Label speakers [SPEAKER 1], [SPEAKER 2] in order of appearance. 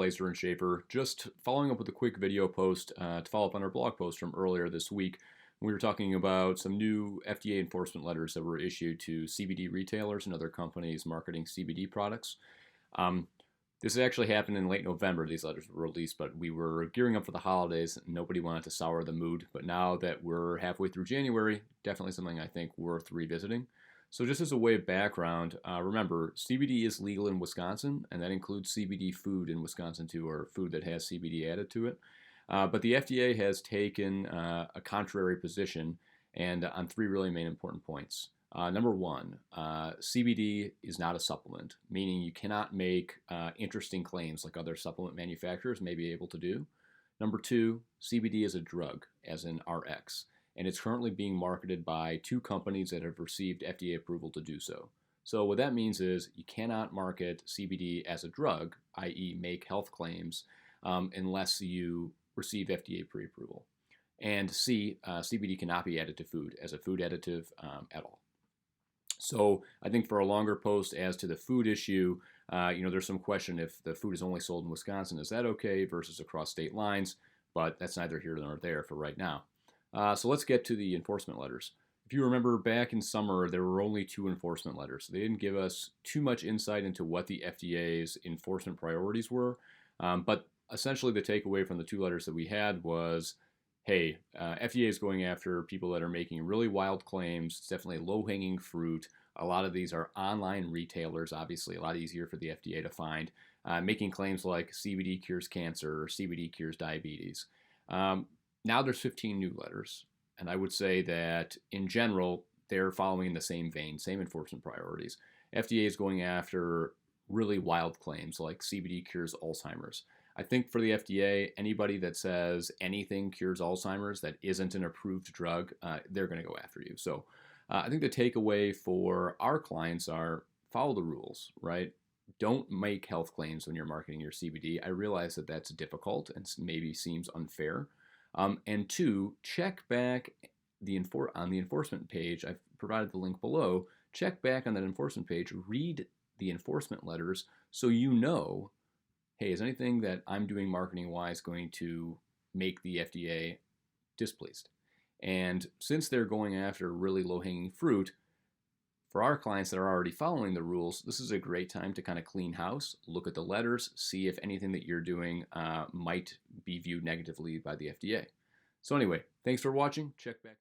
[SPEAKER 1] Blazer and Schaefer. Just following up with a quick video post to follow up on our blog post from earlier this week. We were talking about some new FDA enforcement letters that were issued to CBD retailers and other companies marketing CBD products. This actually happened in late November. These letters were released, but we were gearing up for the holidays. Nobody wanted to sour the mood. But now that we're halfway through January, definitely something I think worth revisiting. So just as a way of background, remember, CBD is legal in Wisconsin, and that includes CBD food in Wisconsin too, or food that has CBD added to it. But the FDA has taken a contrary position, and on three really main important points. Number one, CBD is not a supplement, meaning you cannot make interesting claims like other supplement manufacturers may be able to do. Number two, CBD is a drug, as in RX, and it's currently being marketed by two companies that have received FDA approval to do so. So what that means is you cannot market CBD as a drug, i.e. make health claims, unless you receive FDA pre-approval. And C, CBD cannot be added to food as a food additive at all. So I think for a longer post as to the food issue, there's some question if the food is only sold in Wisconsin, is that okay versus across state lines? But that's neither here nor there for right now. So let's get to the enforcement letters. If you remember back in summer, there were only two enforcement letters. They didn't give us too much insight into what the FDA's enforcement priorities were. But essentially the takeaway from the two letters that we had was, hey, FDA is going after people that are making really wild claims. It's definitely low-hanging fruit. A lot of these are online retailers, obviously a lot easier for the FDA to find, making claims like CBD cures cancer or CBD cures diabetes. Now there's 15 new letters, and I would say that in general, they're following the same vein, same enforcement priorities. FDA is going after really wild claims like CBD cures Alzheimer's. I think for the FDA, anybody that says anything cures Alzheimer's that isn't an approved drug, they're going to go after you. So I think the takeaway for our clients are follow the rules, right? Don't make health claims when you're marketing your CBD. I realize that that's difficult and maybe seems unfair. And two, check back on the enforcement page. I've provided the link below. Check back on that enforcement page. Read the enforcement letters so you know, hey, is anything that I'm doing marketing-wise going to make the FDA displeased? And since they're going after really low-hanging fruit, for our clients that are already following the rules, this is a great time to kind of clean house, look at the letters, see if anything that you're doing might be viewed negatively by the FDA. So anyway, thanks for watching. Check back.